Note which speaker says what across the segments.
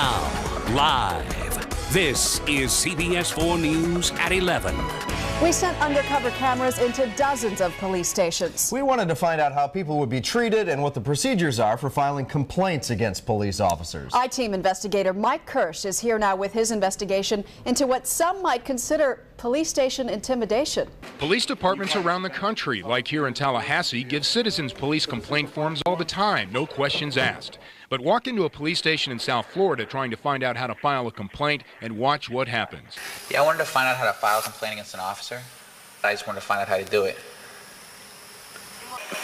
Speaker 1: Now, live, this is CBS 4 News at 11.
Speaker 2: We sent undercover cameras into dozens of police stations.
Speaker 3: We wanted to find out how people would be treated and what the procedures are for filing complaints against police officers. I-Team investigator Mike Kirsch is here now with his investigation into what some might consider police station intimidation.
Speaker 4: Police departments around the country, like here in Tallahassee, give citizens police complaint forms all the time, no questions asked. But walk into a police station in South Florida trying to find out how to file a complaint and watch what happens.
Speaker 5: Yeah, I wanted to find out how to file a complaint against an officer. I just wanted to find out how to do it.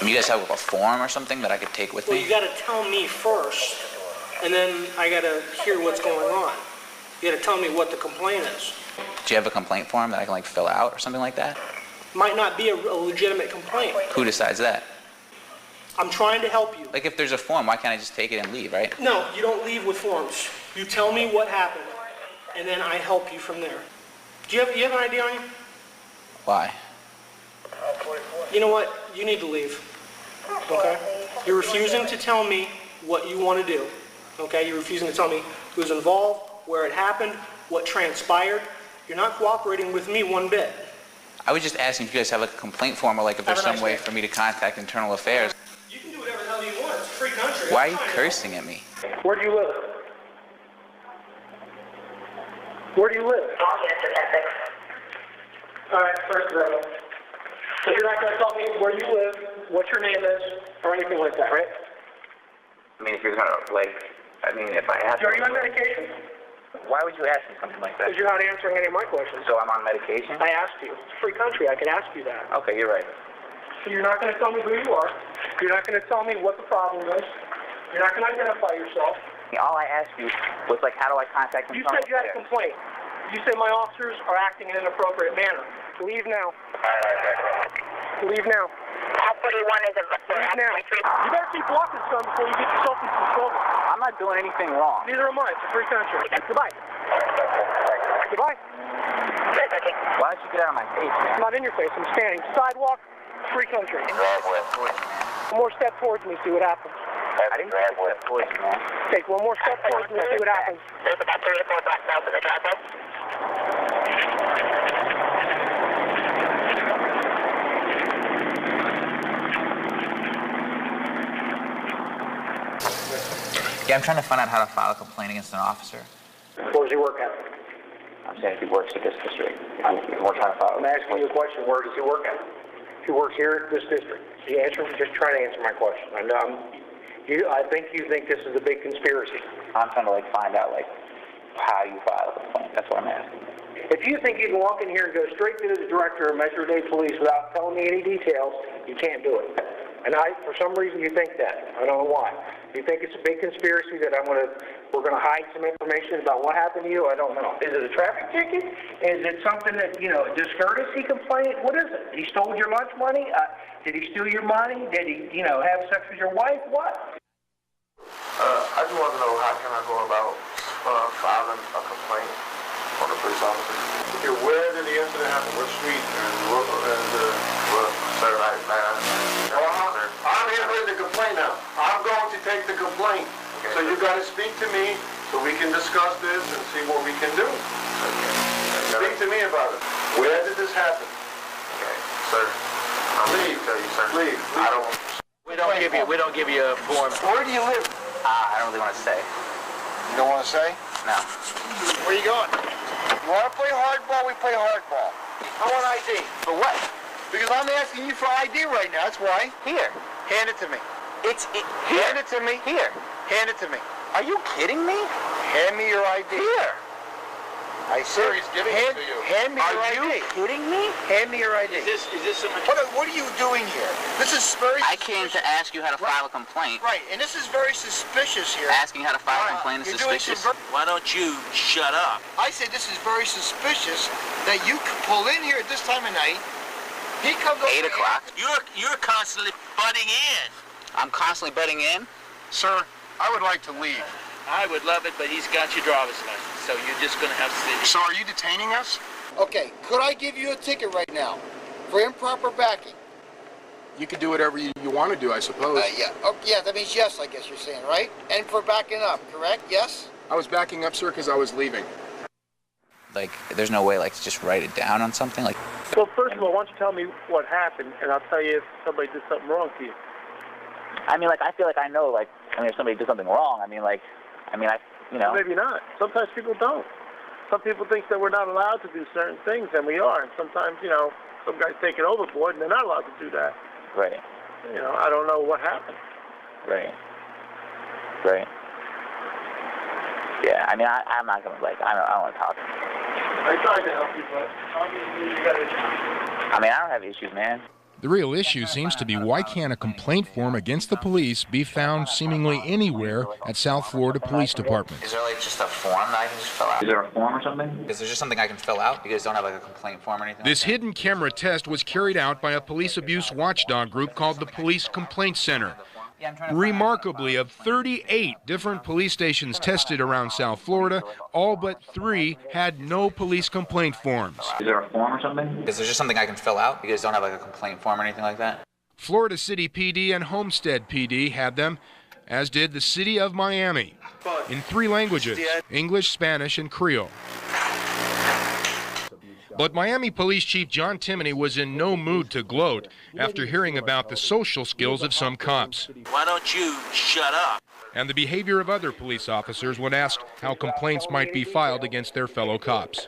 Speaker 5: You guys have a form or something that I could take with me?
Speaker 6: Well, you gotta tell me first, and then I gotta hear what's going on. You gotta tell me what the complaint is.
Speaker 5: Do you have a complaint form that I can fill out or something like that?
Speaker 6: Might not be a legitimate complaint.
Speaker 5: Who decides that?
Speaker 6: I'm trying to help you.
Speaker 5: Like if there's a form, why can't I just take it and leave, right?
Speaker 6: No, you don't leave with forms. You tell me what happened, and then I help you from there. Do you have an idea on you?
Speaker 5: Why?
Speaker 6: You know what? You need to leave. Okay? You're refusing to tell me what you want to do. Okay? You're refusing to tell me who's involved, where it happened, what transpired. You're not cooperating with me one bit.
Speaker 5: I was just asking if you guys have a complaint form or like if there's some way for me to contact internal affairs.
Speaker 6: You can do whatever the hell you want. It's a free country.
Speaker 5: Why are you cursing at me?
Speaker 6: Where do you live? Where do you live? All right, first of all, so you're not going to tell me where you live, what your name is, or anything like that, right?
Speaker 5: I mean, if you're gonna if I ask.
Speaker 6: Are you on medication?
Speaker 5: Why would you ask me something like that?
Speaker 6: Because you're not answering any of my questions.
Speaker 5: So I'm on medication?
Speaker 6: I asked you. It's a free country. I can ask you that.
Speaker 5: Okay, you're right.
Speaker 6: So you're not going to tell me who you are. You're not going to tell me what the problem is. You're not going to identify yourself.
Speaker 5: All I asked you was how do I contact them?
Speaker 6: You said you had a complaint. You said my officers are acting in an inappropriate manner. Leave now. Leave now. Leave now. You better keep walking, son, before you get yourself into some trouble.
Speaker 5: I'm not doing anything wrong.
Speaker 6: Neither am I. It's a free country. Goodbye. Goodbye.
Speaker 5: Why don't you get out of my face, man?
Speaker 6: I'm not in your face. I'm standing. Sidewalk, free country. One more step towards me, see what happens.
Speaker 5: I didn't step towards you, man.
Speaker 6: Take one more step towards me, see what happens.
Speaker 7: There's about 3 or 4 blocks south of the driveway.
Speaker 5: Yeah, I'm trying to find out how to file a complaint against an officer.
Speaker 6: Where does he work at?
Speaker 5: I'm saying if he works at this district. We're trying to file.
Speaker 6: I'm asking you a question. Where does he work at? He works here at this district. Just try to answer my question. I think you think this is a big conspiracy.
Speaker 5: I'm trying to find out how you file a complaint. That's what I'm asking.
Speaker 6: If you think you can walk in here and go straight to the director of Metro Dade Police without telling me any details, you can't do it. And for some reason, you think that. I don't know why. You think it's a big conspiracy that we're gonna hide some information about what happened to you? I don't know. Is it a traffic ticket? Is it something that, discourtesy complaint? What is it? He stole your lunch money? Did he steal your money? Did he, have sex with your wife? What?
Speaker 8: I just want to know how can I go about filing a complaint on a police officer. Okay, where did the incident happen? What street and what Saturday night? I'm here with the complaint now. I'm going to take the complaint. Okay. So you got to speak to me so we can discuss this and see what we can do. Okay. Speak to me about it. Where did this happen? Okay, sir. Please, sir. Please. I don't.
Speaker 9: We don't give you a form.
Speaker 8: Where do you live?
Speaker 5: I don't really want to say.
Speaker 8: You don't want to say?
Speaker 5: No.
Speaker 8: Where you going? You want to play hardball? We play hardball. I want ID.
Speaker 9: For what?
Speaker 8: Because I'm asking you for ID right now. That's why.
Speaker 9: Here.
Speaker 8: Hand it to me.
Speaker 9: Hand
Speaker 8: it to me.
Speaker 9: Here.
Speaker 8: Hand it to me.
Speaker 9: Are you kidding me?
Speaker 8: Hand me your ID.
Speaker 9: Here.
Speaker 8: I said, he's giving it to you. Hand me your ID.
Speaker 9: Are you kidding me?
Speaker 8: Hand me your ID.
Speaker 9: Is this some...
Speaker 8: What are you doing here? This is very
Speaker 5: I came to ask you how to file a complaint.
Speaker 8: Right, and this is very suspicious here.
Speaker 5: Asking how to file a complaint is suspicious.
Speaker 9: Why don't you shut up?
Speaker 8: I say this is very suspicious that you pull in here at this time of night. He comes over
Speaker 5: 8 o'clock.
Speaker 9: You're constantly butting in.
Speaker 5: I'm constantly butting in?
Speaker 8: Sir, I would like to leave.
Speaker 9: I would love it, but he's got your driver's license, so you're just going to have to sit here.
Speaker 8: So are you detaining us?
Speaker 10: Okay, could I give you a ticket right now for improper backing?
Speaker 8: You can do whatever you want to do, I suppose.
Speaker 10: Yeah, that means yes, I guess you're saying, right? And for backing up, correct? Yes?
Speaker 4: I was backing up, sir, because I was leaving.
Speaker 5: Like, there's no way, like, to just write it down on something? Like,
Speaker 6: Well, first of all, why don't you tell me what happened, and I'll tell you if somebody did something wrong to you.
Speaker 9: I mean, like, I feel like I know, like, I mean, if somebody did something wrong, I you know.
Speaker 6: Maybe not. Sometimes people don't. Some people think that we're not allowed to do certain things, and we are. And sometimes, you know, some guys take it overboard, and they're not allowed to do that.
Speaker 9: Right.
Speaker 6: You know, I don't know what happened.
Speaker 9: Right. Right. Yeah, I mean, I'm not going to, like, I don't want to talk.
Speaker 6: I tried to help you, but obviously you got issues.
Speaker 9: I mean, I don't have issues, man.
Speaker 4: The real issue seems to be, why can't a complaint form against the police be found seemingly anywhere at South Florida Police Department?
Speaker 5: is there, like, just a form that I can just fill out? Is there a form or something? Is there just something I can fill out? You guys don't have, like, a complaint form or anything?
Speaker 4: This
Speaker 5: like that?
Speaker 4: hidden camera test was carried out by a police abuse watchdog group called the Police Complaint Center. Remarkably, of 38 different police stations tested around South Florida, all but 3 had no police complaint forms.
Speaker 5: Is there a form or something? Is there just something I can fill out? You guys don't have, like, a complaint form or anything like that?
Speaker 4: Florida City PD and Homestead PD had them, as did the City of Miami, in 3 languages, English, Spanish, and Creole. But Miami Police Chief John Timoney was in no mood to gloat after hearing about the social skills of some cops.
Speaker 10: Why don't you shut up?
Speaker 4: And the behavior of other police officers when asked how complaints might be filed against their fellow cops.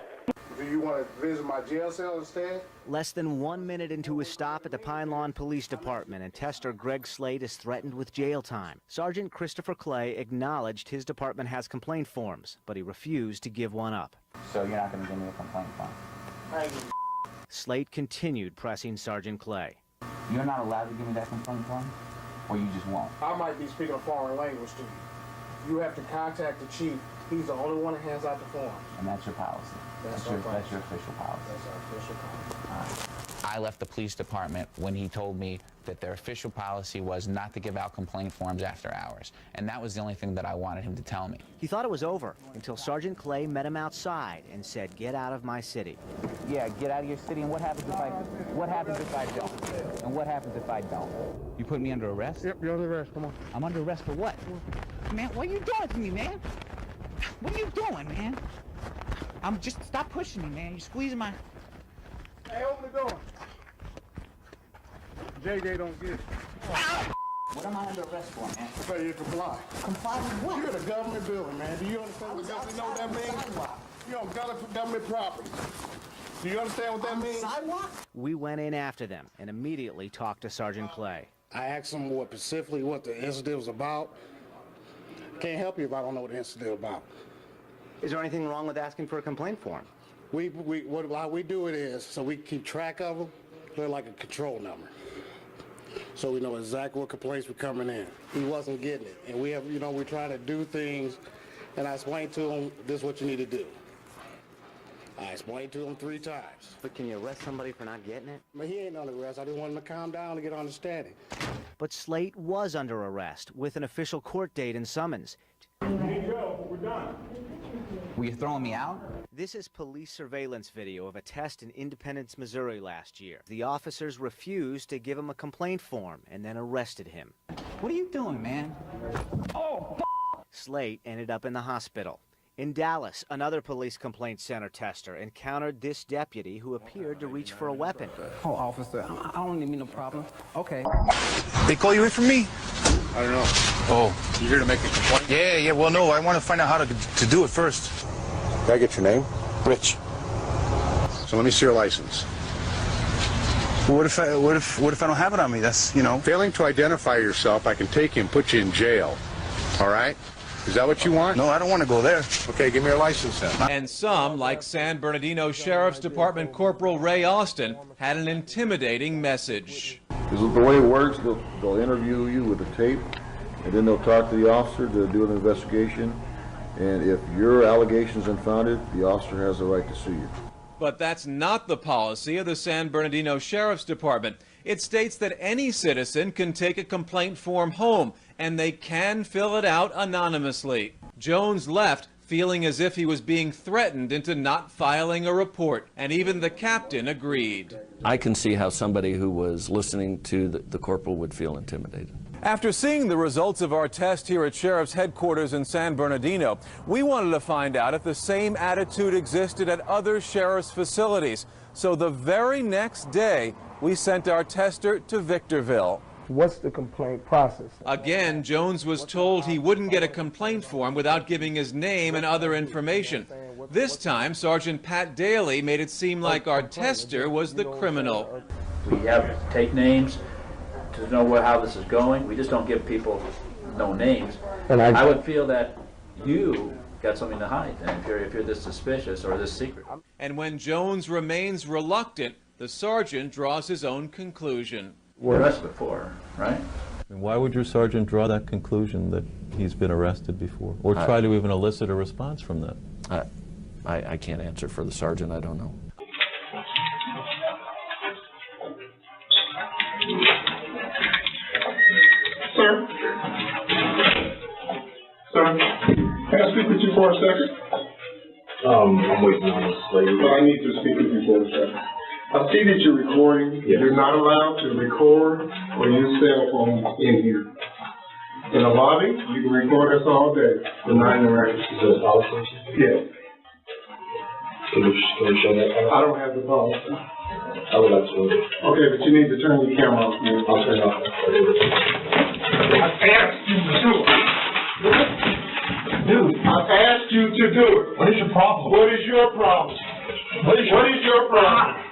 Speaker 8: Do you want to visit my jail cell instead?
Speaker 11: Less than 1 minute into his stop at the Pine Lawn Police Department, and Tester Greg Slade is threatened with jail time. Sergeant Christopher Clay acknowledged his department has complaint forms, but he refused to give one up.
Speaker 5: So you're not going to give me a complaint form?
Speaker 11: Slade continued pressing Sergeant Clay.
Speaker 5: You're not allowed to give me that complaint form? Or you just won't?
Speaker 8: I might be speaking a foreign language to you. You have to contact the chief. He's the only one that hands out the forms.
Speaker 5: And that's your policy? That's your official policy?
Speaker 8: That's our official policy.
Speaker 5: I left the police department when he told me that their official policy was not to give out complaint forms after hours. And that was the only thing that I wanted him to tell me.
Speaker 11: He thought it was over until Sergeant Clay met him outside and said, "Get out of my city."
Speaker 5: Yeah, get out of your city, and what happens if I don't? And what happens if I don't? You put me under arrest?
Speaker 8: Yep, you're under arrest. Come on.
Speaker 5: I'm under arrest for what?
Speaker 12: Man, what are you doing to me, man? What are you doing, man? Stop pushing me, man. You're squeezing my...
Speaker 8: Hey, open the door. JJ don't get it.
Speaker 5: What am I under arrest for, man?
Speaker 8: So you comply.
Speaker 12: Comply with what?
Speaker 8: You're in a government building, man. Do you understand what government know what that means? You're on government property. Do you understand what that means?
Speaker 12: Sidewalk?
Speaker 11: We went in after them and immediately talked to Sergeant Clay.
Speaker 8: I asked him specifically what the incident was about. Can't help you if I don't know what the incident is about.
Speaker 11: Is there anything wrong with asking for a complaint form?
Speaker 8: How we do it is, so we keep track of them, they're like a control number. So we know exactly what complaints were coming in. He wasn't getting it. And we're trying to do things, and I explained to him, this is what you need to do. I explained to him 3 times.
Speaker 11: But can you arrest somebody for not getting it?
Speaker 8: But he ain't under arrest. I just want him to calm down and get understanding.
Speaker 11: But Slate was under arrest with an official court date and summons.
Speaker 8: You need to go. We're done.
Speaker 5: Were you throwing me out?
Speaker 11: This is police surveillance video of a test in Independence, Missouri last year. The officers refused to give him a complaint form and then arrested him.
Speaker 5: What are you doing, man? Oh,
Speaker 11: Slate ended up in the hospital. In Dallas, another police complaint center tester encountered this deputy who appeared to reach for a weapon.
Speaker 12: Oh, officer, I don't mean no problem. Okay.
Speaker 13: They call you in for me?
Speaker 8: I don't know.
Speaker 13: Oh.
Speaker 8: You here to make a complaint?
Speaker 13: Yeah, well, no, I want to find out how to do it first.
Speaker 8: Can I get your name?
Speaker 13: Rich.
Speaker 8: So let me see your license.
Speaker 13: Well, what if I don't have it on me? That's,
Speaker 8: Failing to identify yourself, I can take you and put you in jail. All right? Is that what you want?
Speaker 13: No, I don't want to go there.
Speaker 8: Okay, give me your license then.
Speaker 14: And some, like San Bernardino Sheriff's Department Corporal Ray Austin, had an intimidating message.
Speaker 15: Because the way it works, they'll interview you with a tape, and then they'll talk to the officer to do an investigation. And if your allegation is unfounded, the officer has the right to sue you.
Speaker 14: But that's not the policy of the San Bernardino Sheriff's Department. It states that any citizen can take a complaint form home, and they can fill it out anonymously. Jones left feeling as if he was being threatened into not filing a report, and even the captain agreed.
Speaker 16: I can see how somebody who was listening to the corporal would feel intimidated.
Speaker 14: After seeing the results of our test here at Sheriff's headquarters in San Bernardino, we wanted to find out if the same attitude existed at other sheriff's facilities. So the very next day, we sent our tester to Victorville.
Speaker 16: What's the complaint process?
Speaker 14: Again, Jones was told he wouldn't get a complaint form without giving his name and other information. This time, Sergeant Pat Daly made it seem like our tester was the criminal.
Speaker 17: We have to take names to know how this is going. We just don't give people no names. And I would feel that you got something to hide, and if you're this suspicious or this secret.
Speaker 14: And when Jones remains reluctant, the sergeant draws his own conclusion.
Speaker 17: We're arrested before, right?
Speaker 18: And why would your sergeant draw that conclusion that he's been arrested before, or try to even elicit a response from that?
Speaker 19: I can't answer for the sergeant. I don't know.
Speaker 8: Sir? Sir? Can I speak with you for a second?
Speaker 20: I'm waiting on this lady.
Speaker 8: Well, I need to speak with you for a second. I see that you're recording. Yes. You're not allowed to record or use cell phones in here. In the lobby, you can record us all day. Denying the right.
Speaker 20: Is that a policy?
Speaker 8: Yes.
Speaker 20: Can you show that?
Speaker 8: I don't have the policy.
Speaker 20: I would like to.
Speaker 8: Okay, but you need to turn your camera off.
Speaker 20: I'll turn it off.
Speaker 8: I asked you to do it. Dude, I asked you to do it.
Speaker 20: What is your problem?
Speaker 8: What is your problem? What is your problem?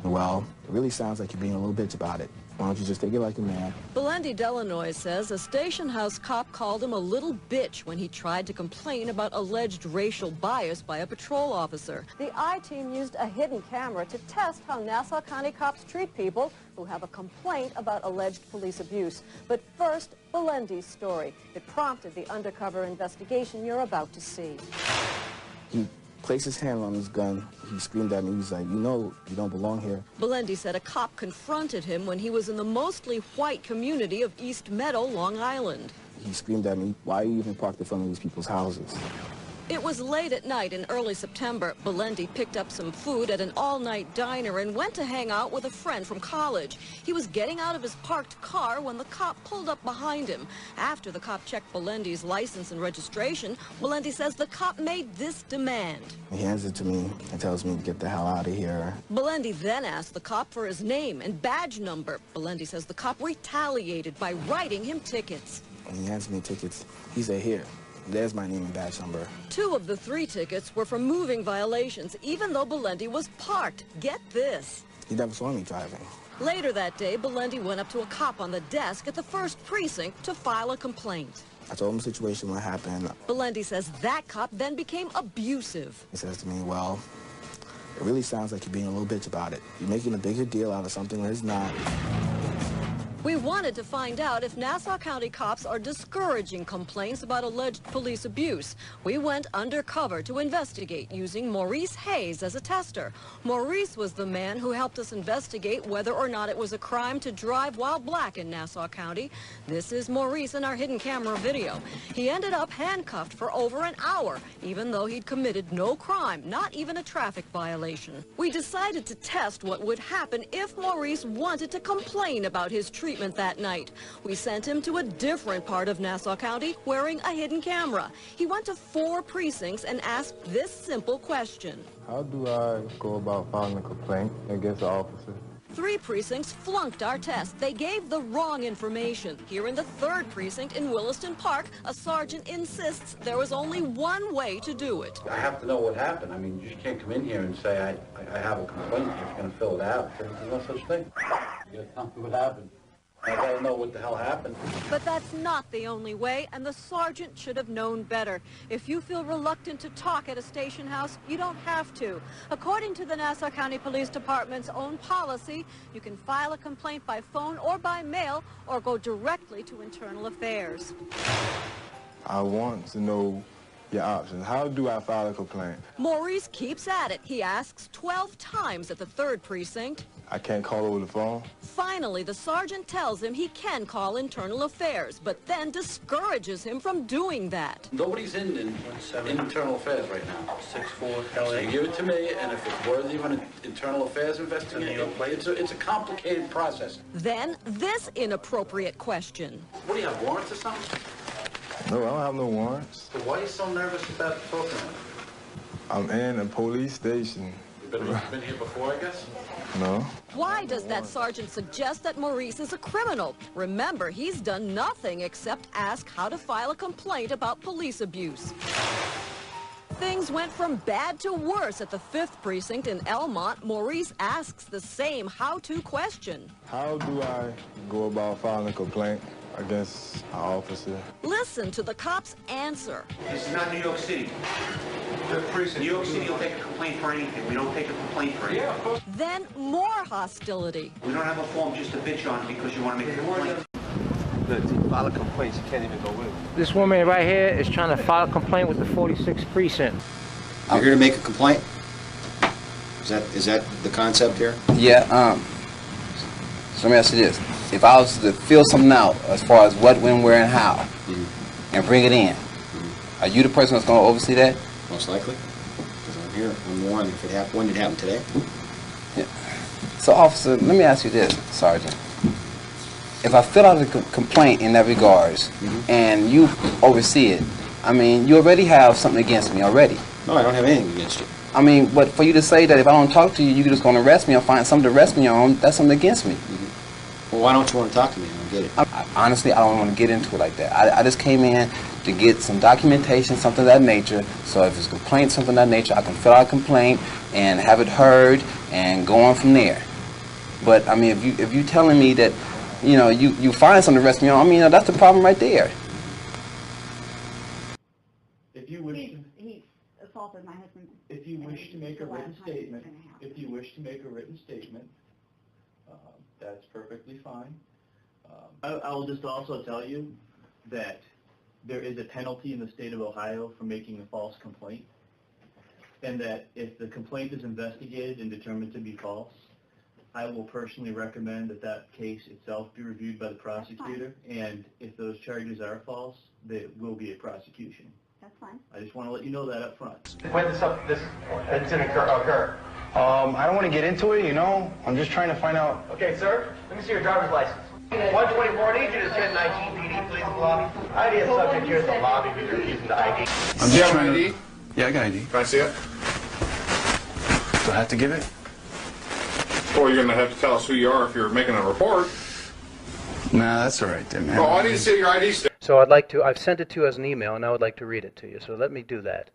Speaker 21: Well, it really sounds like you're being a little bitch about it. Why don't you just take it like a man?
Speaker 22: Belendy Delanois says a station house cop called him a little bitch when he tried to complain about alleged racial bias by a patrol officer. The I-team used a hidden camera to test how Nassau County cops treat people who have a complaint about alleged police abuse. But first, Belendy's story. It prompted the undercover investigation you're about to see.
Speaker 21: He placed his hand on his gun. He screamed at me. He's like, you know, you don't belong here.
Speaker 22: Belendy said a cop confronted him when he was in the mostly white community of East Meadow, Long Island.
Speaker 21: He screamed at me, why are you even parked in front of these people's houses?
Speaker 22: It was late at night in early September. Belendy picked up some food at an all-night diner and went to hang out with a friend from college. He was getting out of his parked car when the cop pulled up behind him. After the cop checked Belendy's license and registration, Belendy says the cop made this demand.
Speaker 21: He hands it to me and tells me to get the hell out of here.
Speaker 22: Belendy then asked the cop for his name and badge number. Belendy says the cop retaliated by writing him tickets.
Speaker 21: When he hands me tickets, he said, here. There's my name and badge number.
Speaker 22: 2 of the 3 tickets were for moving violations, even though Belendy was parked. Get this.
Speaker 21: He never saw me driving.
Speaker 22: Later that day, Belendy went up to a cop on the desk at the 1st Precinct to file a complaint.
Speaker 21: I told him the situation, what happened.
Speaker 22: Belendy says that cop then became abusive.
Speaker 21: He says to me, well, it really sounds like you're being a little bitch about it. You're making a bigger deal out of something that is not.
Speaker 22: We wanted to find out if Nassau County cops are discouraging complaints about alleged police abuse. We went undercover to investigate using Maurice Hayes as a tester. Maurice was the man who helped us investigate whether or not it was a crime to drive while black in Nassau County. This is Maurice in our hidden camera video. He ended up handcuffed for over an hour, even though he'd committed no crime, not even a traffic violation. We decided to test what would happen if Maurice wanted to complain about his treatment that night. We sent him to a different part of Nassau County wearing a hidden camera. He went to 4 precincts and asked this simple question.
Speaker 16: How do I go about filing a complaint against the officer?
Speaker 22: 3 precincts flunked our test. They gave the wrong information. Here in the 3rd precinct in Williston Park, a sergeant insists there was only one way to do it.
Speaker 23: I have to know what happened. I mean, you just can't come in here and say, I have a complaint, you're just going to fill it out. There's no such thing. You got to tell me what happened. I gotta know what the hell happened.
Speaker 22: But that's not the only way, and the sergeant should have known better. If you feel reluctant to talk at a station house, you don't have to. According to the Nassau County Police Department's own policy, you can file a complaint by phone or by mail, or go directly to Internal Affairs.
Speaker 16: I want to know your options. How do I file a complaint?
Speaker 22: Maurice keeps at it. He asks 12 times at the 3rd precinct.
Speaker 16: I can't call over the phone.
Speaker 22: Finally, the sergeant tells him he can call internal affairs, but then discourages him from doing that.
Speaker 23: Nobody's in internal affairs right now. 6-4 So you give it to me, and if it's worthy of an internal affairs investigation, it's a complicated process.
Speaker 22: Then this inappropriate question.
Speaker 23: What do you have, warrants or something?
Speaker 16: No, I don't have no warrants.
Speaker 23: So why are you so nervous about talking to me?
Speaker 16: I'm in a police station.
Speaker 23: You've been here before, I guess?
Speaker 16: No.
Speaker 22: Why does that sergeant suggest that Maurice is a criminal? Remember, he's done nothing except ask how to file a complaint about police abuse. Things went from bad to worse at the 5th precinct in Elmont. Maurice asks the same how-to question.
Speaker 16: How do I go about filing a complaint against an officer?
Speaker 22: Listen to the cop's answer.
Speaker 1: This is not New York City. New York City will take a complaint for anything. We don't take a complaint for anything. Yeah,
Speaker 22: then more hostility.
Speaker 1: We don't have a form just to bitch on because you want to make a complaint.
Speaker 2: To file a complaint, she can't even go in.
Speaker 3: This woman right here is trying to file a complaint with the 46th precinct.
Speaker 24: I'm here to make a complaint. Is that the concept here?
Speaker 25: Yeah. So let me ask you this: if I was to fill something out as far as what, when, where, and how, and bring it in, are you the person that's going to oversee that?
Speaker 24: Most likely, because I'm here. I'm the one. If it happened, when did it happen today?
Speaker 25: Yeah. So, officer, let me ask you this, Sergeant. If I fill out a complaint in that regards, and you oversee it, I mean, you already have something against me already.
Speaker 24: No, I don't have anything against you.
Speaker 25: I mean, but for you to say that if I don't talk to you, you're just going to arrest me or find something to arrest me on, that's something against me.
Speaker 24: Well, why don't you want to talk to me? I don't get it.
Speaker 25: Honestly, I don't want to get into it like that. I just came in to get some documentation, something of that nature. So if it's a complaint, something of that nature, I can fill out a complaint and have it heard and go on from there. But I mean, if you telling me that, you know, you find something to arrest me on, I mean, that's the problem right there.
Speaker 26: If you wish
Speaker 27: he assaulted my husband.
Speaker 26: If you wish to make a written statement, that's perfectly fine. I will just also tell you that there is a penalty in the state of Ohio for making a false complaint, and that if the complaint is investigated and determined to be false, I will personally recommend that that case itself be reviewed by the prosecutor, and if those charges are false, there will be a prosecution.
Speaker 27: That's fine.
Speaker 26: I just want to let you know that up front.
Speaker 2: When this incident occur?
Speaker 13: I don't want to get into it, you know. I'm just trying to find out.
Speaker 2: Okay, sir. Let me see your driver's license. 124, I need you to 1019 PD, please, in the lobby. ID subject here is the lobby, but you're using the ID.
Speaker 13: I'm just trying to... Yeah, I got ID.
Speaker 8: Can I see it?
Speaker 13: Do I have to give it?
Speaker 8: Well, you're going to have to tell us who you are if you're making a report.
Speaker 13: Nah, that's all right then, man.
Speaker 8: Oh, I need to see your ID stick.
Speaker 3: So I've sent it to you as an email, and I would like to read it to you. So let me do that.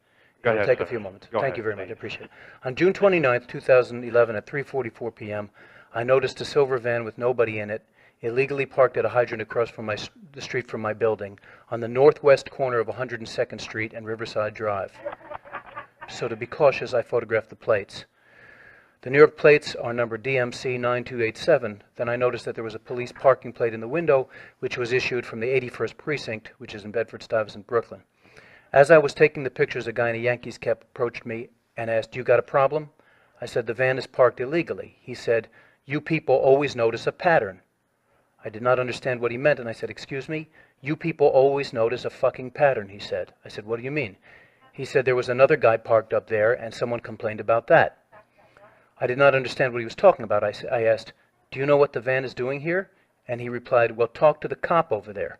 Speaker 3: It'll take a few moments. Thank you very much. I appreciate it. On June 29th, 2011, at 3:44 p.m., I noticed a silver van with nobody in it, illegally parked at a hydrant across from the street from my building, on the northwest corner of 102nd Street and Riverside Drive. So to be cautious, I photographed the plates. The New York plates are number DMC 9287. Then I noticed that there was a police parking plate in the window, which was issued from the 81st Precinct, which is in Bedford-Stuyvesant, Brooklyn. As I was taking the pictures, a guy in a Yankees cap approached me and asked, "You got a problem?" I said, "The van is parked illegally." He said, "You people always notice a pattern." I did not understand what he meant, and I said, "Excuse me? You people always notice a fucking pattern," he said. I said, "What do you mean?" He said, "There was another guy parked up there, and someone complained about that." I did not understand what he was talking about. I asked, "Do you know what the van is doing here?" And he replied, "Well, talk to the cop over there."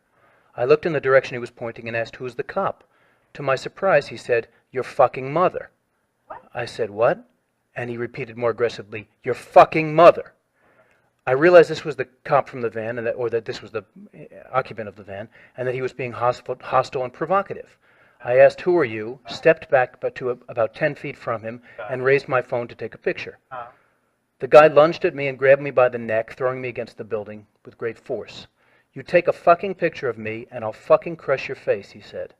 Speaker 3: I looked in the direction he was pointing and asked, "Who's the cop?" To my surprise, he said, "Your fucking mother." I said, "What?" And he repeated more aggressively, "Your fucking mother." I realized this was the cop from the van, and that this was the occupant of the van, and that he was being hostile and provocative. I asked, "Who are you?" stepped back to about 10 feet from him, and raised my phone to take a picture. The guy lunged at me and grabbed me by the neck, throwing me against the building with great force. "You take a fucking picture of me, and I'll fucking crush your face," he said.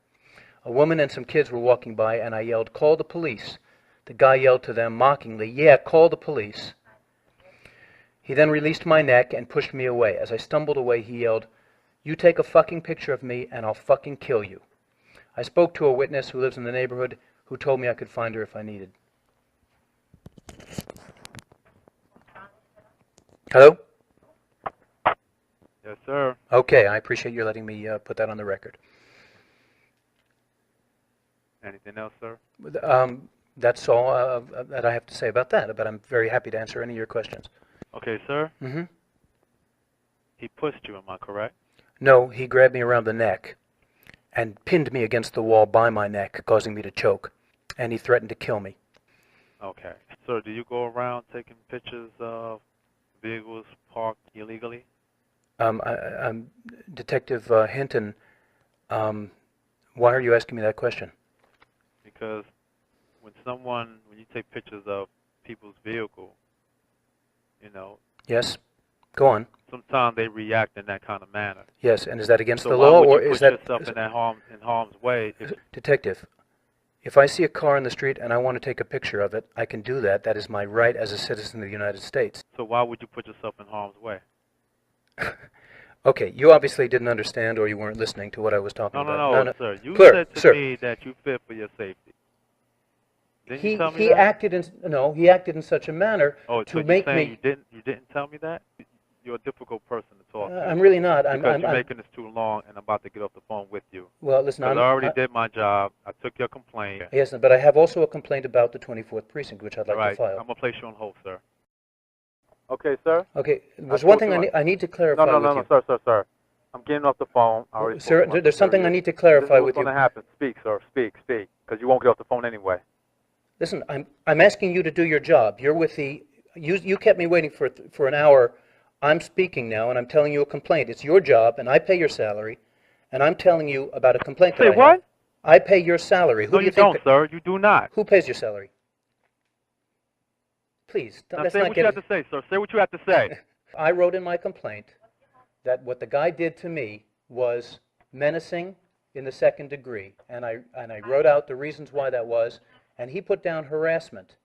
Speaker 3: A woman and some kids were walking by, and I yelled, "Call the police." The guy yelled to them mockingly, "Yeah, call the police." He then released my neck and pushed me away. As I stumbled away, he yelled, "You take a fucking picture of me, and I'll fucking kill you." I spoke to a witness who lives in the neighborhood who told me I could find her if I needed. Hello?
Speaker 4: Yes, sir.
Speaker 3: Okay, I appreciate you letting me put that on the record.
Speaker 4: Anything else, sir?
Speaker 3: That's all that I have to say about that, but I'm very happy to answer any of your questions.
Speaker 4: Okay, sir.
Speaker 3: Mm-hmm.
Speaker 4: He pushed you, am I correct?
Speaker 3: No, he grabbed me around the neck and pinned me against the wall by my neck, causing me to choke, and he threatened to kill me.
Speaker 4: Okay. Sir, do you go around taking pictures of vehicles parked illegally?
Speaker 3: Detective Hinton, why are you asking me that question?
Speaker 4: Because when you take pictures of people's vehicle, you know.
Speaker 3: Yes, go on.
Speaker 4: Sometimes they react in that kind of manner.
Speaker 3: Yes, and is that against
Speaker 4: so
Speaker 3: the law, or is that?
Speaker 4: So why would you put yourself in harm's way?
Speaker 3: Detective, if I see a car in the street and I want to take a picture of it, I can do that. That is my right as a citizen of the United States.
Speaker 4: So why would you put yourself in harm's way?
Speaker 3: Okay, you obviously didn't understand, or you weren't listening to what I was talking about.
Speaker 4: No, sir. You said to me that you fear for your safety. Didn't you tell me
Speaker 3: he
Speaker 4: that?
Speaker 3: acted in such a manner to make me.
Speaker 4: You didn't tell me that? You're a difficult person to talk to.
Speaker 3: I'm really not.
Speaker 4: Because you're making this too long, and I'm about to get off the phone with you.
Speaker 3: Well, listen,
Speaker 4: I already did my job. I took your complaint.
Speaker 3: Yes, but I have also a complaint about the 24th precinct, which I'd like to file.
Speaker 4: I'm gonna place you on hold, sir. Okay, sir.
Speaker 3: Okay, there's one thing I need to clarify with you.
Speaker 4: No, sir. I'm getting off the phone.
Speaker 3: Sir, there's something I need to clarify with you.
Speaker 4: What's going to happen? Speak, sir. Speak. Because you won't get off the phone anyway.
Speaker 3: Listen, I'm asking you to do your job. You're with the. You kept me waiting for an hour. I'm speaking now, and I'm telling you a complaint. It's your job, and I pay your salary, and I'm telling you about a complaint that I have.
Speaker 4: Say what?
Speaker 3: I pay your salary. Who
Speaker 4: No,
Speaker 3: do
Speaker 4: you
Speaker 3: think
Speaker 4: don't, sir. You do not.
Speaker 3: Who pays your salary? Please,
Speaker 4: now say what you have to say, sir. Say what you have to say.
Speaker 3: I wrote in my complaint that what the guy did to me was menacing in the second degree, and I wrote out the reasons why that was, and he put down harassment.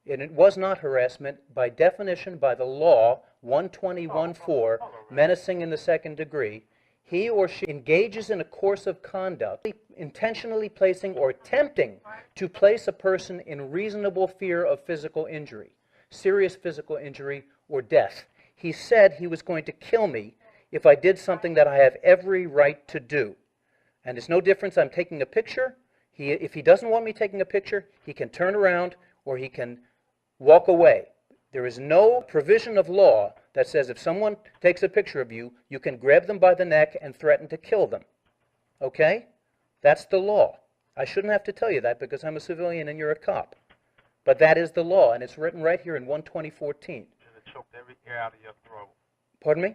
Speaker 3: And it was not harassment by definition, by the law, 120.14, menacing in the second degree. He or she engages in a course of conduct, intentionally placing or attempting to place a person in reasonable fear of physical injury, serious physical injury, or death. He said he was going to kill me if I did something that I have every right to do. And it's no difference, I'm taking a picture. If he doesn't want me taking a picture, he can turn around or he can walk away. There is no provision of law that says if someone takes a picture of you, you can grab them by the neck and threaten to kill them. Okay? That's the law. I shouldn't have to tell you that because I'm a civilian and you're a cop. But that is the law, and it's written right here in 120.14.
Speaker 4: Choked every air out of your throat.
Speaker 3: Pardon me?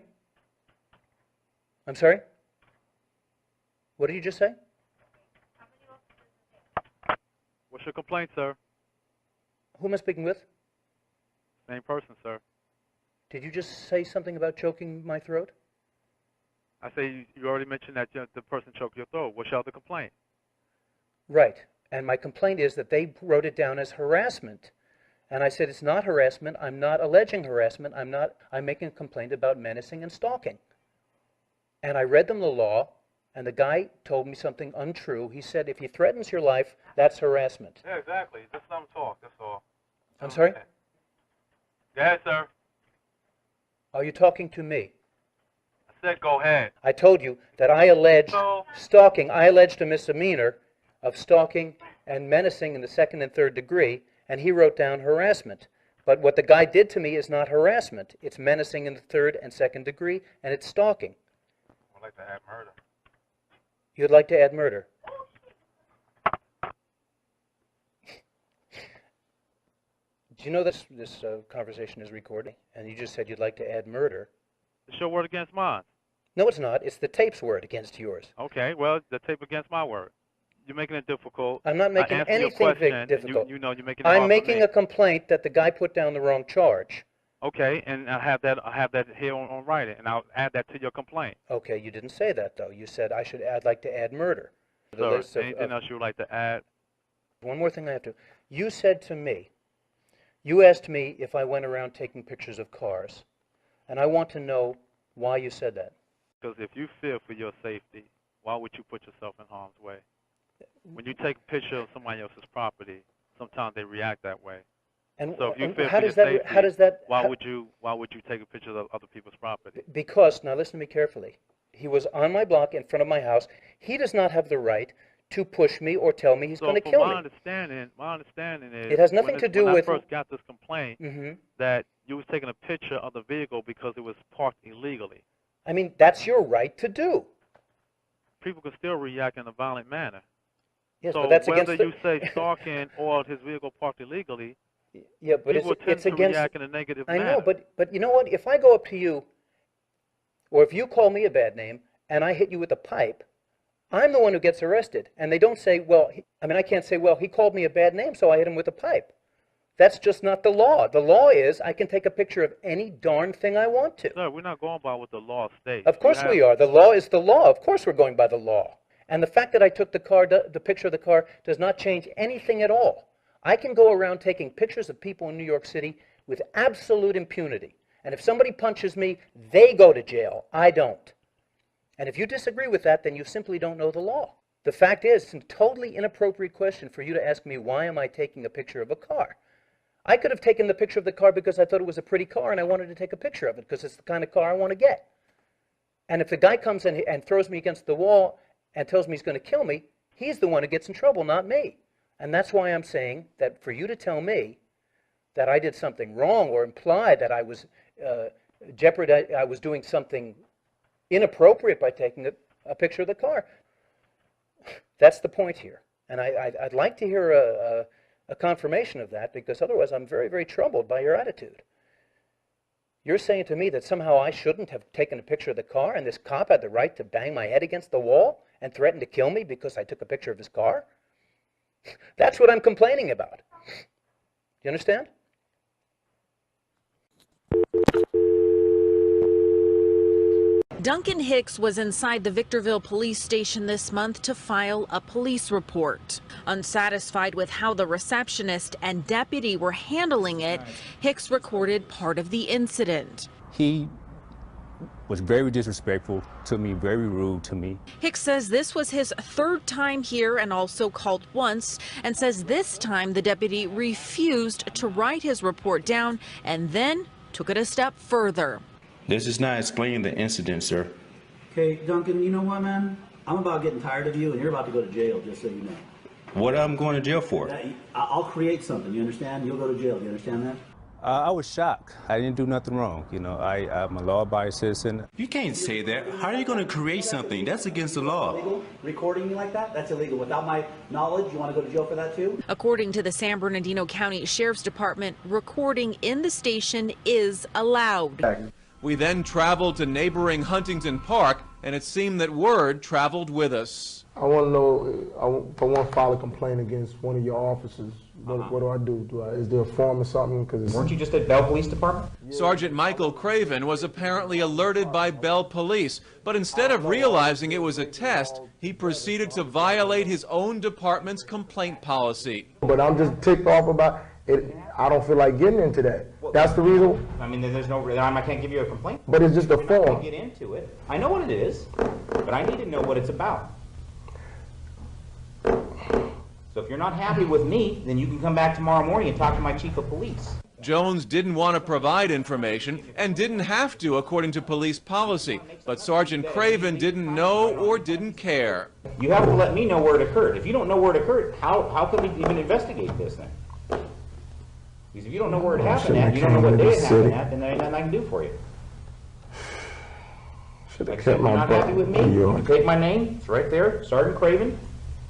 Speaker 3: I'm sorry? What did you just say?
Speaker 4: What's your complaint, sir?
Speaker 3: Who am I speaking with?
Speaker 4: Same person, sir.
Speaker 3: Did you just say something about choking my throat?
Speaker 4: I say you already mentioned that the person choked your throat. What's your other complaint?
Speaker 3: Right. And my complaint is that they wrote it down as harassment. And I said, it's not harassment. I'm not alleging harassment. I'm making a complaint about menacing and stalking. And I read them the law, and the guy told me something untrue. He said, if he threatens your life, that's harassment.
Speaker 4: Yeah, exactly. Just let him talk, that's all.
Speaker 3: I'm sorry?
Speaker 4: Go ahead, sir.
Speaker 3: Are you talking to me?
Speaker 4: I said go ahead.
Speaker 3: I told you that I alleged stalking. I alleged a misdemeanor of stalking and menacing in the second and third degree, and he wrote down harassment. But what the guy did to me is not harassment. It's menacing in the third and second degree, and it's stalking.
Speaker 4: I'd like to add murder.
Speaker 3: You'd like to add murder? Do you know that this conversation is recorded? And you just said you'd like to add murder.
Speaker 4: It's your word against mine.
Speaker 3: No, it's not. It's the tape's word against yours.
Speaker 4: Okay, well, the tape against my word. You're making it difficult.
Speaker 3: I'm not making anything difficult.
Speaker 4: You know, you're making it hard
Speaker 3: I'm making a complaint that the guy put down the wrong charge.
Speaker 4: Okay, and I have that here on writing, and I'll add that to your complaint.
Speaker 3: Okay, you didn't say that though. You said I'd like to add murder.
Speaker 4: So, anything else you would like to add?
Speaker 3: One more thing I have to. You said to me, you asked me if I went around taking pictures of cars, and I want to know why you said that.
Speaker 4: Because if you fear for your safety, why would you put yourself in harm's way? when you take a picture of somebody else's property, sometimes they react that way.
Speaker 3: And,
Speaker 4: so if you
Speaker 3: and
Speaker 4: feel
Speaker 3: how
Speaker 4: for
Speaker 3: does
Speaker 4: your
Speaker 3: that?
Speaker 4: safety,
Speaker 3: How does that?
Speaker 4: why would you take a picture of other people's property?
Speaker 3: Because now listen to me carefully. He was on my block in front of my house. He does not have the right to push me or tell me he's going to kill me.
Speaker 4: My understanding is
Speaker 3: it has nothing to do
Speaker 4: when
Speaker 3: with.
Speaker 4: I first got this complaint that you was taking a picture of the vehicle because it was parked illegally.
Speaker 3: I mean, that's your right to do.
Speaker 4: People can still react in a violent manner.
Speaker 3: Yes,
Speaker 4: so
Speaker 3: but that's
Speaker 4: whether
Speaker 3: against
Speaker 4: you say stalking or his vehicle parked illegally,
Speaker 3: yeah, but
Speaker 4: people tend
Speaker 3: it's
Speaker 4: to
Speaker 3: against.
Speaker 4: react in a negative
Speaker 3: I
Speaker 4: manner.
Speaker 3: know, but you know what? If I go up to you, or if you call me a bad name and I hit you with a pipe, I'm the one who gets arrested. And they don't say, well, I can't say, well, he called me a bad name, so I hit him with a pipe. That's just not the law. The law is I can take a picture of any darn thing I want to.
Speaker 4: Sir, we're not going by what the law states.
Speaker 3: Of course we are. The law is the law. Of course we're going by the law. And the fact that I took the picture of the car does not change anything at all. I can go around taking pictures of people in New York City with absolute impunity. And if somebody punches me, they go to jail. I don't. And if you disagree with that, then you simply don't know the law. The fact is, it's a totally inappropriate question for you to ask me, why am I taking a picture of a car? I could have taken the picture of the car because I thought it was a pretty car and I wanted to take a picture of it because it's the kind of car I want to get. And if the guy comes in and throws me against the wall and tells me he's going to kill me, he's the one who gets in trouble, not me. And that's why I'm saying that for you to tell me that I did something wrong or imply that I was I was doing something inappropriate by taking a picture of the car, that's the point here. And I'd like to hear a confirmation of that, because otherwise I'm very, very troubled by your attitude. You're saying to me that somehow I shouldn't have taken a picture of the car and this cop had the right to bang my head against the wall and threaten to kill me because I took a picture of his car? That's what I'm complaining about. You understand?
Speaker 5: Duncan Hicks was inside the Victorville police station this month to file a police report. Unsatisfied with how the receptionist and deputy were handling it, Hicks recorded part of the incident.
Speaker 6: He was very disrespectful to me, very rude to me.
Speaker 5: Hicks says this was his third time here and also called once, and says this time the deputy refused to write his report down and then took it a step further.
Speaker 7: This is not explaining the incident, sir.
Speaker 9: Okay, Duncan, you know what, man? I'm about getting tired of you, and you're about to go to jail, just so you know.
Speaker 7: What I'm going to jail for?
Speaker 9: I'll create something, you understand? You'll go to jail, you understand that?
Speaker 6: I was shocked. I didn't do nothing wrong. You know, I'm a law-abiding citizen.
Speaker 7: You can't say that. How are you going to create something? That's against the law.
Speaker 9: Illegal? Recording me like that? That's illegal. Without my knowledge, you want to go to jail for that too?
Speaker 5: According to the San Bernardino County Sheriff's Department, recording in the station is allowed.
Speaker 14: We then traveled to neighboring Huntington Park, and it seemed that word traveled with us.
Speaker 10: I want to know, if I want to file a complaint against one of your officers, what do I do? Is there a form or something?
Speaker 11: Weren't you just at Bell Police Department?
Speaker 14: Sergeant Michael Craven was apparently alerted by Bell Police, but instead of realizing it was a test, he proceeded to violate his own department's complaint policy.
Speaker 10: But I'm just ticked off about it. I don't feel like getting into that. That's the reason.
Speaker 11: I mean, there's no reason. I can't give you a complaint.
Speaker 10: But it's just a form.
Speaker 11: I'm not gonna get into it. I know what it is, but I need to know what it's about. So if you're not happy with me, then you can come back tomorrow morning and talk to my chief of police.
Speaker 14: Jones didn't want to provide information and didn't have to, according to police policy. But Sergeant Craven didn't know or didn't care.
Speaker 11: You have to let me know where it occurred. If you don't know where it occurred, how can we even investigate this then? Because if you don't know where it happened at, you don't know what day it happened at, then there ain't nothing I can do for you.
Speaker 10: Should have
Speaker 11: Like I said,
Speaker 10: kept
Speaker 11: if you're
Speaker 10: my
Speaker 11: not
Speaker 10: butt
Speaker 11: happy with me,
Speaker 10: in
Speaker 11: you
Speaker 10: York.
Speaker 11: can take my name. It's right there, Sergeant Craven.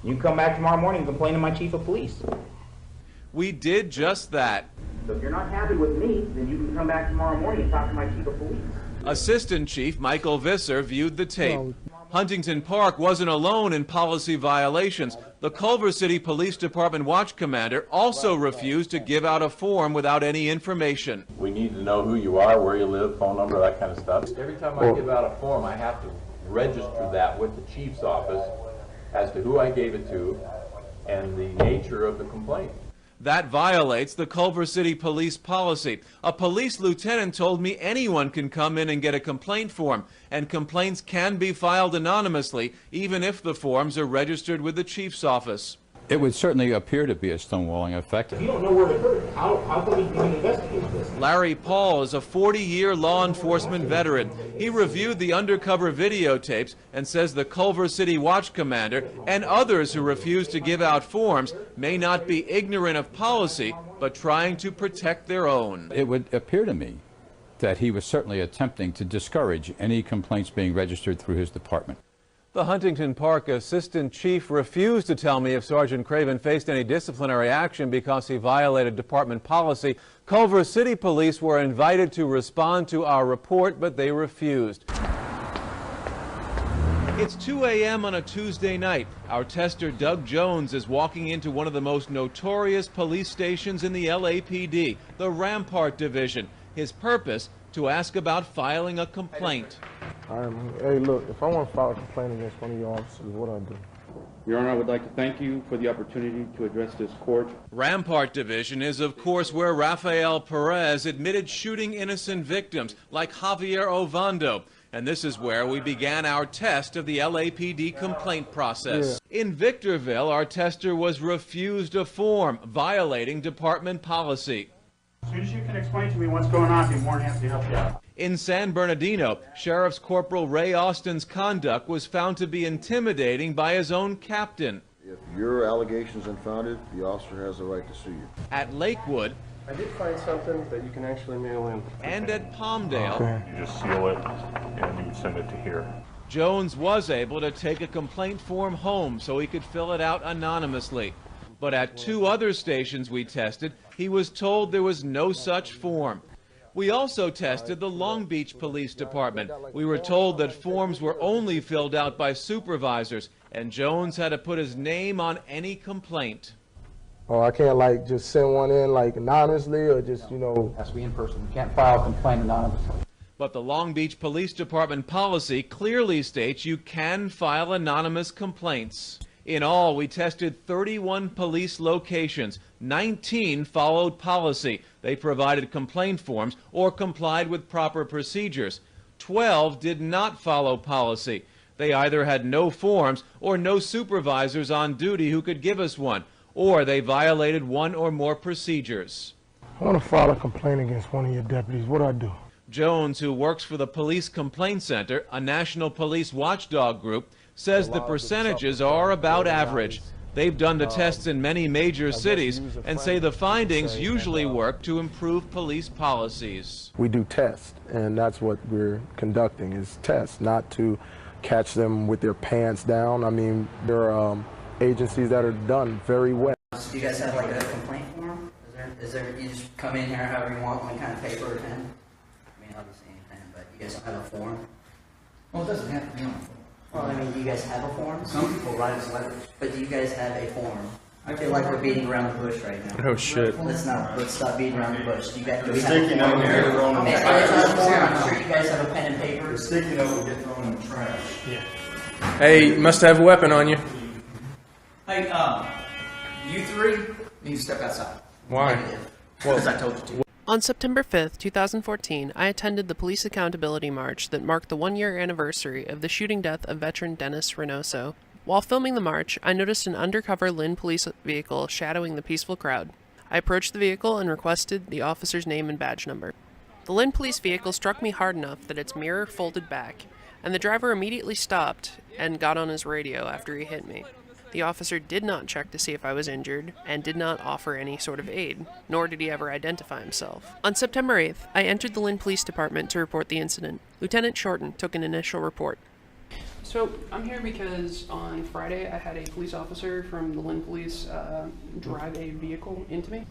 Speaker 11: You can come back tomorrow morning and complain to my chief of police.
Speaker 14: We did just that.
Speaker 11: So if you're not happy with me, then you can come back tomorrow morning and talk to my chief of police.
Speaker 14: Assistant Chief Michael Visser viewed the tape. Huntington Park wasn't alone in policy violations. The Culver City Police Department watch commander also refused to give out a form without any information.
Speaker 12: We need to know who you are, where you live, phone number, that kind of stuff.
Speaker 28: Every time I give out a form, I have to register that with the chief's office as to who I gave it to and the nature of the complaint.
Speaker 14: That violates the Culver City Police policy. A police lieutenant told me anyone can come in and get a complaint form, and complaints can be filed anonymously, even if the forms are registered with the chief's office.
Speaker 6: It would certainly appear to be a stonewalling effect.
Speaker 11: If you don't know where it occurred, how can we even investigate this?
Speaker 14: Larry Paul is a 40-year law enforcement veteran. He reviewed the undercover videotapes and says the Culver City Watch commander and others who refuse to give out forms may not be ignorant of policy, but trying to protect their own.
Speaker 6: It would appear to me that he was certainly attempting to discourage any complaints being registered through his department.
Speaker 14: The Huntington Park assistant chief refused to tell me if Sergeant Craven faced any disciplinary action because he violated department policy. Culver City Police were invited to respond to our report, but they refused. It's 2 a.m. on a Tuesday night. Our tester, Doug Jones, is walking into one of the most notorious police stations in the LAPD, the Rampart Division. His purpose, to ask about filing a complaint.
Speaker 10: Hey, look, if I want to file a complaint against one of your officers, what do I do?
Speaker 15: Your Honor, I would like to thank you for the opportunity to address this court.
Speaker 14: Rampart Division is, of course, where Rafael Perez admitted shooting innocent victims like Javier Ovando. And this is where we began our test of the LAPD complaint process. Yeah. In Victorville, our tester was refused a form, violating department policy.
Speaker 16: As soon as you can explain to me what's going on, I'd be more than happy to help you out.
Speaker 14: In San Bernardino, Sheriff's Corporal Ray Austin's conduct was found to be intimidating by his own captain.
Speaker 8: If your allegations are unfounded, the officer has the right to sue you.
Speaker 14: At Lakewood,
Speaker 17: I did find something that you can actually mail in.
Speaker 14: And at Palmdale,
Speaker 18: you just seal it and you send it to here.
Speaker 14: Jones was able to take a complaint form home so he could fill it out anonymously. But at 2 other stations we tested, he was told there was no such form. We also tested the Long Beach Police Department. We were told that forms were only filled out by supervisors, and Jones had to put his name on any complaint.
Speaker 10: Oh, I can't like just send one in like anonymously or just, you know.
Speaker 11: It has to be in person. You can't file a complaint anonymously.
Speaker 14: But the Long Beach Police Department policy clearly states you can file anonymous complaints. In all, we tested 31 police locations. 19 followed policy. They provided complaint forms or complied with proper procedures. 12 did not follow policy. They either had no forms or no supervisors on duty who could give us one, or they violated one or more procedures.
Speaker 10: I want to file a complaint against one of your deputies. What do I do?
Speaker 14: Jones, who works for the Police Complaint Center, a national police watchdog group, says the percentages are about average. They've done the tests in many major cities and say the findings usually work to improve police policies.
Speaker 10: We do tests, and that's what we're conducting, is tests, not to catch them with their pants down. I mean, there are agencies that are done very well.
Speaker 19: Do you guys have like a complaint form? Is there you just come in here however you want, one kind of paper or pen? I mean, obviously any pen, but you guys don't have a form? Well, it doesn't have to be on a form. Well, I mean, do you guys have a form? Some people write us letters. But do you guys have a form? I feel like we're beating around the bush right now.
Speaker 18: Oh, shit.
Speaker 19: Let's stop beating around the bush. Do you guys, do we have
Speaker 8: Sticky
Speaker 19: a form?
Speaker 8: note here, thrown in the
Speaker 19: I'm sure you guys have a pen and paper.
Speaker 8: The sticky note will get thrown in the trash.
Speaker 18: Yeah. Hey, you must have a weapon on you.
Speaker 19: Hey, you three need to step outside.
Speaker 18: Why?
Speaker 19: Because I told you to.
Speaker 20: On September 5th, 2014, I attended the Police Accountability March that marked the 1-year anniversary of the shooting death of veteran Dennis Reynoso. While filming the march, I noticed an undercover Lynn police vehicle shadowing the peaceful crowd. I approached the vehicle and requested the officer's name and badge number. The Lynn police vehicle struck me hard enough that its mirror folded back, and the driver immediately stopped and got on his radio after he hit me. The officer did not check to see if I was injured, and did not offer any sort of aid, nor did he ever identify himself. On September 8th, I entered the Lynn Police Department to report the incident. Lieutenant Shorten took an initial report.
Speaker 21: So, I'm here because on Friday I had a police officer from the Lynn Police drive a vehicle into me.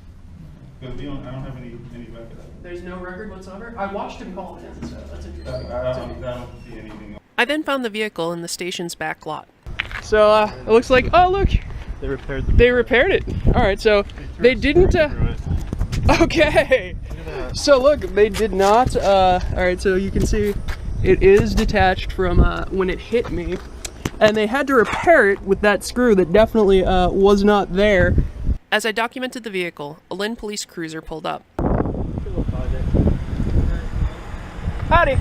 Speaker 18: I don't have any record.
Speaker 21: There's no record whatsoever? I watched him call it in, so that's interesting.
Speaker 18: I don't see anything.
Speaker 20: I then found the vehicle in the station's back lot.
Speaker 21: So it looks like, oh look, they repaired it. All right, so they didn't. Okay. So look, they did not. All right, so you can see it is detached from when it hit me, and they had to repair it with that screw that definitely was not there.
Speaker 20: As I documented the vehicle, a Lynn police cruiser pulled up. Howdy.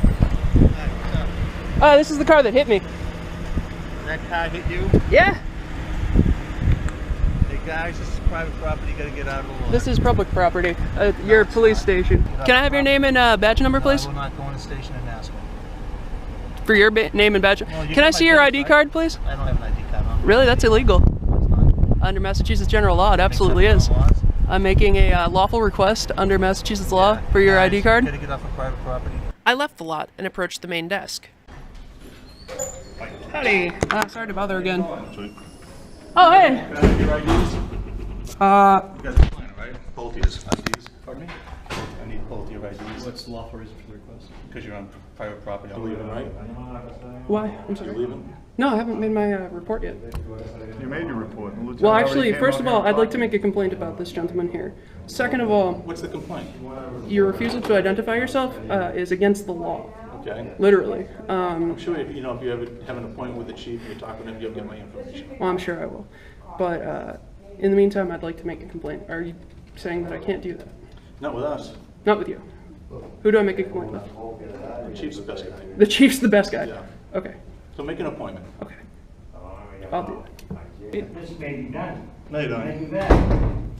Speaker 20: This is the car that hit me.
Speaker 1: That car hit you?
Speaker 20: Yeah.
Speaker 1: Hey guys, this is private property. You gotta get out of the lawn.
Speaker 20: This is public property. Your police station. Can I have your name and badge number, please?
Speaker 1: I will not go in the station and ask me.
Speaker 20: For your name and badge.
Speaker 1: Well,
Speaker 20: Can I see your ID card, please?
Speaker 1: I don't have an ID card on.
Speaker 20: Really? That's illegal. Under Massachusetts general law, it absolutely is. I'm making a lawful request under Massachusetts law for your ID card.
Speaker 1: Gotta get off of private property.
Speaker 20: I left the lot and approached the main desk. Howdy. Sorry to bother again. Oh, hey.
Speaker 18: Your IDs? You got the plan, right? Both your IDs. Pardon me? I need both your IDs. What's the lawful reason for the request? Because you're on private property. You're leaving, right?
Speaker 20: Why? I'm sorry.
Speaker 18: You're leaving?
Speaker 20: No, I haven't made my report yet.
Speaker 18: You made your report.
Speaker 20: Well, actually, first of all, I'd like to make a complaint about this gentleman here. Second of all,
Speaker 18: what's the complaint?
Speaker 20: Your refusal to identify yourself is against the law.
Speaker 18: Okay.
Speaker 20: Literally.
Speaker 18: I'm sure if you have an appointment with the chief and you talk with him, you'll get my information.
Speaker 20: Well, I'm sure I will. But in the meantime, I'd like to make a complaint. Are you saying that I can't do that?
Speaker 18: Not with us.
Speaker 20: Not with you. Who do I make a complaint with?
Speaker 18: The chief's the best guy.
Speaker 20: The chief's the best guy?
Speaker 18: Yeah.
Speaker 20: Okay.
Speaker 18: So make an appointment.
Speaker 20: Okay. I'll do it.
Speaker 16: This may be done.
Speaker 18: No, you don't.
Speaker 16: Maybe that.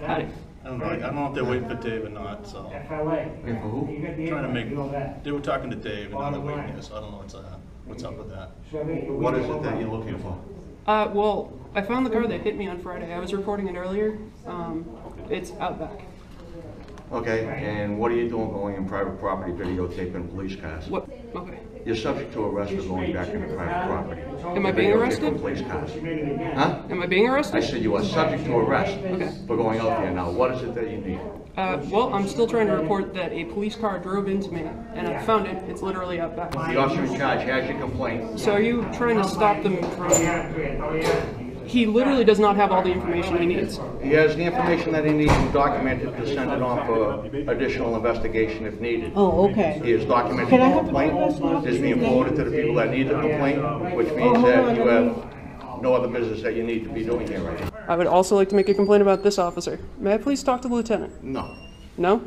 Speaker 20: Howdy.
Speaker 18: I don't know. I don't know if they're waiting for Dave or not. So.
Speaker 16: FLA.
Speaker 18: Wait for who?
Speaker 16: You got the
Speaker 18: Trying to make.
Speaker 16: info, that.
Speaker 18: They were talking to Dave, and now they're waiting here. So I don't know what's up with that.
Speaker 16: What
Speaker 18: is it that you're looking for?
Speaker 20: Well, I found the car that hit me on Friday. I was reporting it earlier. It's out back.
Speaker 8: Okay, and what are you doing going in private property videotaping police cars?
Speaker 20: What? Okay.
Speaker 8: You're subject to arrest for going back into private property.
Speaker 20: Am I being arrested?
Speaker 8: Police cars. Huh?
Speaker 20: Am I being arrested?
Speaker 8: I said you are subject to arrest
Speaker 20: Okay.
Speaker 8: for going out there. Now, what is it that you need?
Speaker 20: Well, I'm still trying to report that a police car drove into me, and I found it. It's literally out back.
Speaker 8: The officer in charge has your complaint.
Speaker 20: So are you trying to stop them from... He literally does not have all the information he needs.
Speaker 8: He has the information that he needs and documented to send it on for additional investigation if needed.
Speaker 2: Oh, okay.
Speaker 8: He has documented
Speaker 2: Can I
Speaker 8: the
Speaker 2: have the
Speaker 8: complaint.
Speaker 2: complaint?
Speaker 8: It's being forwarded to the people that need the complaint, which means that you have no other business that you need to be doing here right now.
Speaker 20: I would also like to make a complaint about this officer. May I please talk to the lieutenant?
Speaker 8: No.
Speaker 20: No?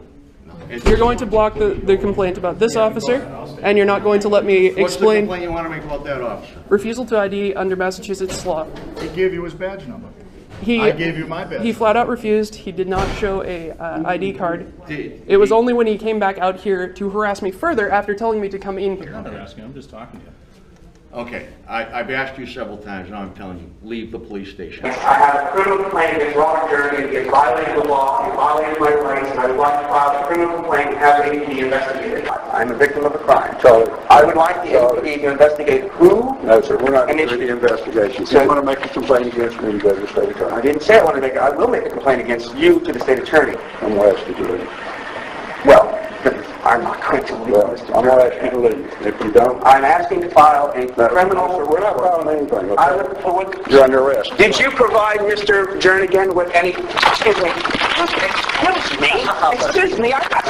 Speaker 20: You're going to block the complaint about this officer, and you're not going to let me
Speaker 8: What's the
Speaker 20: explain...
Speaker 8: complaint you want to make about that officer?
Speaker 20: Refusal to ID under Massachusetts law.
Speaker 18: He gave you his badge number.
Speaker 20: He,
Speaker 18: I gave you my badge.
Speaker 20: He flat out refused. He did not show a ID card. It was only when he came back out here to harass me further after telling me to come in here.
Speaker 18: I'm not asking. I'm just talking to you.
Speaker 8: Okay, I've asked you several times, now I'm telling you, leave the police station.
Speaker 22: I have a criminal complaint against Robert Jeremy. He has violated the law, he violated my rights, and I would like to file a criminal complaint and have it be investigated. I'm a victim of a crime. So I would like the APD to investigate who.
Speaker 8: No, sir, we're not doing the investigation. If you want to make a complaint against me, you go to the state attorney.
Speaker 22: I didn't say I want to make it. I will make a complaint against you to the state attorney.
Speaker 8: I'm going to ask you to leave.
Speaker 22: Well, I'm not going to leave, Mr.
Speaker 8: I'm going to ask you to leave. If you don't,
Speaker 22: I'm asking to file a criminal...
Speaker 8: Sir, we're not filing anything. Okay?
Speaker 22: I look forward...
Speaker 8: You're under arrest.
Speaker 22: Did you provide Mr. Jernigan with any... Excuse me. Excuse me. I got...